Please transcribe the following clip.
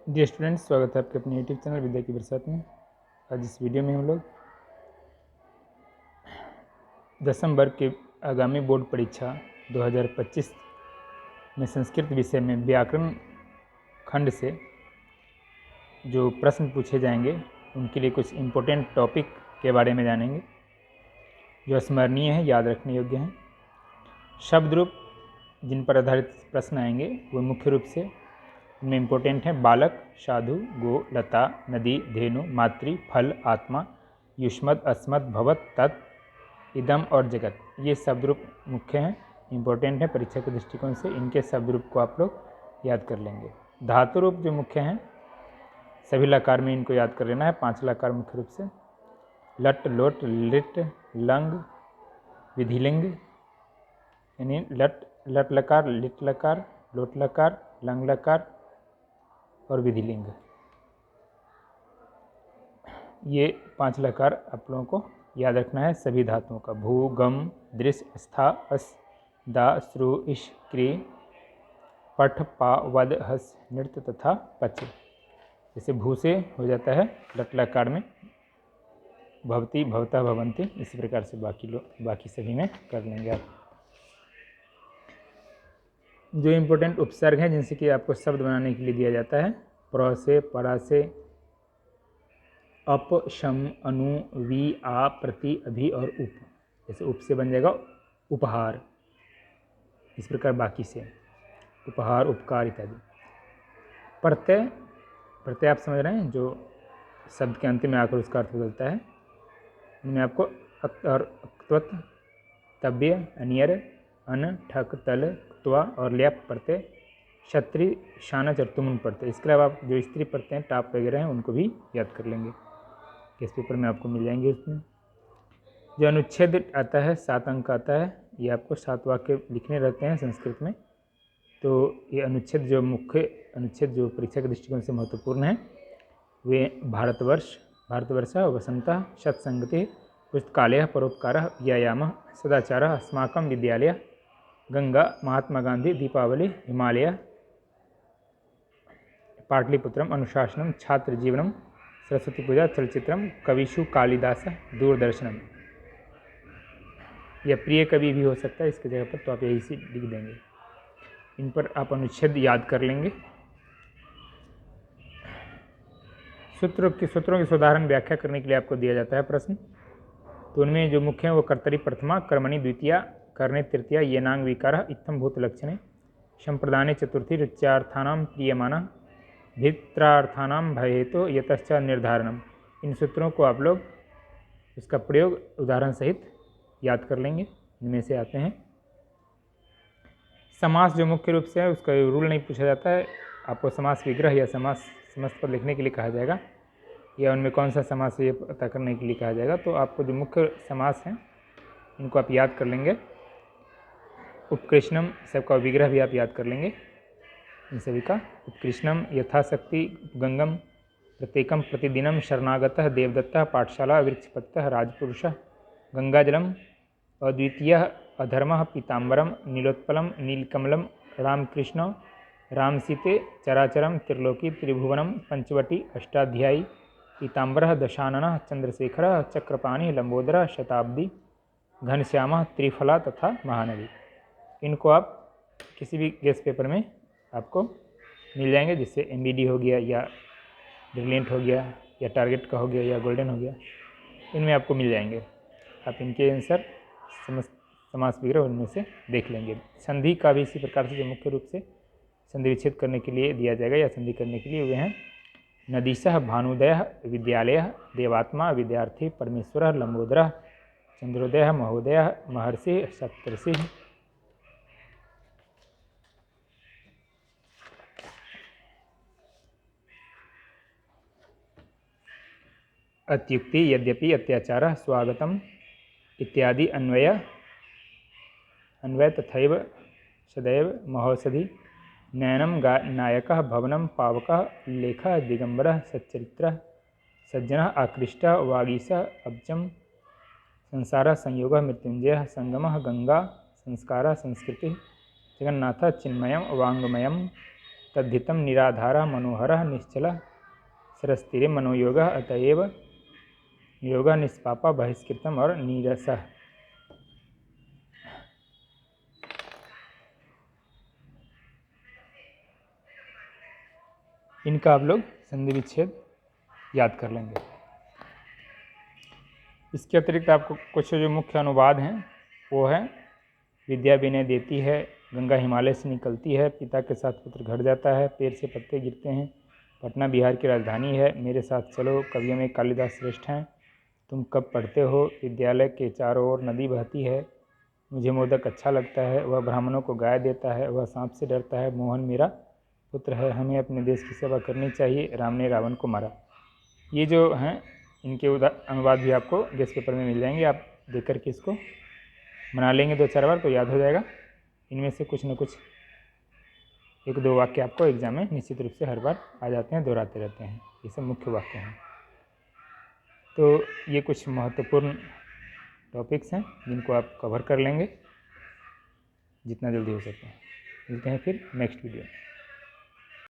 Dear students, स्वागत है आपके अपने यूट्यूब चैनल विद्या की बरसात में। आज इस वीडियो में हम लोग 10वीं वर्ग के आगामी बोर्ड परीक्षा 2025 में संस्कृत विषय में व्याकरण खंड से जो प्रश्न पूछे जाएंगे उनके लिए कुछ इम्पोर्टेंट टॉपिक के बारे में जानेंगे जो स्मरणीय है, याद रखने योग्य हैं। शब्द रूप जिन पर आधारित प्रश्न आएंगे वो मुख्य रूप से इनमें इम्पोर्टेंट है बालक, साधु, गो, लता, नदी, धेनु, मातृ, फल, आत्मा, युष्मद, अस्मद, भवत, तत्, इदम और जगत। ये शब्द रूप मुख्य हैं, इम्पोर्टेंट है परीक्षा के दृष्टिकोण से। इनके शब्द रूप को आप लोग याद कर लेंगे। धातु रूप जो मुख्य हैं सभी लकार में इनको याद कर लेना है। 5 लकार मुख्य रूप से लट, लोट, लिट, लंग, विधिलिंग, यानी लट लकार, लिट लकार, लोट लकार, लंग लकार और विधिलिंग। ये 5 लकार आप लोगों को याद रखना है सभी धातुओं का। भू, गम, दृश्य, स्था, अस, दा, श्रु, इश, क्री, पठ, पा, वद, हस, नृत्य तथा पच। जैसे भू से हो जाता है लट लकार में भवती, भवता, भवंती। इसी प्रकार से बाकी सभी में कर लेंगे आप। जो इम्पोर्टेंट उपसर्ग हैं जिनसे कि आपको शब्द बनाने के लिए दिया जाता है, प्र से, परा से, अप, शम, अनु, वि, आ, प्रति, अभि और उप। जैसे उप से बन जाएगा उपहार। इस प्रकार बाकी से उपहार, उपकार इत्यादि। प्रत्यय आप समझ रहे हैं, जो शब्द के अंत में आकर उसका अर्थ बदलता है। उनमें आपको अक्त और अक्त्वत, तव्य, अनियर, अन, ठक, तल, त्वा और ल्याप प्रत्यय, क्षत्रि, शानच और तुमुन प्रत्यय। इसके अलावा आप जो स्त्री प्रत्यय हैं, टाप वगैरह हैं, उनको भी याद कर लेंगे। इस पेपर में आपको मिल जाएंगे। उसमें जो अनुच्छेद आता है 7 अंक आता है। ये आपको 7 वाक्य लिखने रहते हैं संस्कृत में। तो ये अनुच्छेद जो मुख्य अनुच्छेद जो परीक्षा के दृष्टिकोण से महत्वपूर्ण है वे भारतवर्ष, वसंतः, सत्संगति, पुस्तकालय, परोपकारः, व्यायामः, सदाचारः, अस्माकं विद्यालयः, गंगा, महात्मा गांधी, दीपावली, हिमालय, पाटलिपुत्रम, अनुशासनम, छात्र जीवनम, सरस्वती पूजा, चलचित्रम, कविषु कालिदास, दूरदर्शनम। यह प्रिय कवि भी हो सकता है इसकी जगह पर, तो आप यही से लिख देंगे। इन पर आप अनुच्छेद याद कर लेंगे। सूत्रों की साधारण व्याख्या करने के लिए आपको दिया जाता है प्रश्न। तो उनमें जो मुख्य है वो कर्तरी प्रथमा, कर्मणि द्वितीया, कर्णे तृतीया, येनांग विकारः, इत्थम भूत लक्षणे, संप्रदाने चतुर्थी, रुच्यार्थानां प्रियमाना, भित्रार्थानां भयहेतु, यतश्च निर्धारणम। इन सूत्रों को आप लोग उसका प्रयोग उदाहरण सहित याद कर लेंगे। इनमें से आते हैं समास जो मुख्य रूप से है उसका रूल नहीं पूछा जाता है। आपको समास विग्रह या समास समस्त पर लिखने के लिए कहा जाएगा या उनमें कौन सा समास है ये पता करने के लिए कहा जाएगा। तो आपको जो मुख्य समास हैं इनको आप याद कर लेंगे। उपकृष्णम सबका विग्रह भी आप याद कर लेंगे इन सभी का। उपकृष्णम यथाशक्ति, गंगम, प्रत्येकम, प्रतिदिनम, शरणागतः, देवदत्तः, पाठशाला, वृक्षपतः, राजपुरुषः, गंगाजलम, अद्वितीय, अधर्मः, पीताम्बरम, नीलोत्पलम, नीलकमलम, रामकृष्ण, रामसीते, चराचरम, त्रिलोकी, त्रिभुवनम, पंचवटी, अष्टाध्यायी, पीताम्बरः, दशाननः, चंद्रशेखरः, चक्रपाणि, लंबोदरः, शताब्दी, घनश्यामः, त्रिफला तथा महानदी। इनको आप किसी भी गेस्ट पेपर में आपको मिल जाएंगे, जिससे एमबीडी हो गया या ब्रिलियंट हो गया या टारगेट का हो गया या गोल्डन हो गया, इनमें आपको मिल जाएंगे। आप इनके आंसर समास विग्रह उनमें से देख लेंगे। संधि का भी इसी प्रकार से जो मुख्य रूप से संधि विच्छेद करने के लिए दिया जाएगा या संधि करने के लिए वे हैं नदीशः, भानुदयः, विद्यालयः, देवात्मा, विद्यार्थी, परमेश्वरः, लंबोदरः, चंद्रोदयः, महोदयः, महर्षि, सप्तर्षि। अत्युक्ति, यद्यपि, अत्याचारः, स्वागतम इत्यादि अन्वय तथैव, सदैव, महौषधि, नयनम, नायकः, भवनम, पावकः, लेखः, दिगंबरः, सच्चरित्रः, सज्जनः, आकृष्टः, वागीशः, अब्जम, संसारः, संयोगः, मृत्युंजयः, संगमः, गंगा, संस्कारः, संस्कृतिः, जगन्नाथः, चिन्मयम्, वाङ्मयम्, तद्धितं निराधारः मनोहरः निश्चलः सरस्तीरे मनोयोगः अतएव योगः निष्पापा बहिष्कृतम और नीरसः। इनका आप लोग संधि विच्छेद याद कर लेंगे। इसके अतिरिक्त आपको कुछ जो मुख्य अनुवाद हैं वो है, विद्या विनय देती है, गंगा हिमालय से निकलती है, पिता के साथ पुत्र घर जाता है, पेड़ से पत्ते गिरते हैं, पटना बिहार की राजधानी है, मेरे साथ चलो, कवियों में कालिदास श्रेष्ठ हैं, तुम कब पढ़ते हो, विद्यालय के चारों ओर नदी बहती है, मुझे मोदक अच्छा लगता है, वह ब्राह्मणों को गाय देता है, वह सांप से डरता है, मोहन मेरा पुत्र है, हमें अपने देश की सेवा करनी चाहिए, राम ने रावण को मारा। ये जो हैं इनके अनुवाद भी आपको गेस्ट पेपर में मिल जाएंगे। आप देख करके इसको बना लेंगे 2-4 बार तो याद हो जाएगा। इनमें से कुछ न कुछ 1-2 वाक्य आपको एग्जाम में निश्चित रूप से हर बार आ जाते हैं, दोहराते रहते हैं। ये सब मुख्य वाक्य हैं। तो ये कुछ महत्वपूर्ण टॉपिक्स हैं जिनको आप कवर कर लेंगे जितना जल्दी हो सके। मिलते हैं फिर नेक्स्ट वीडियो में।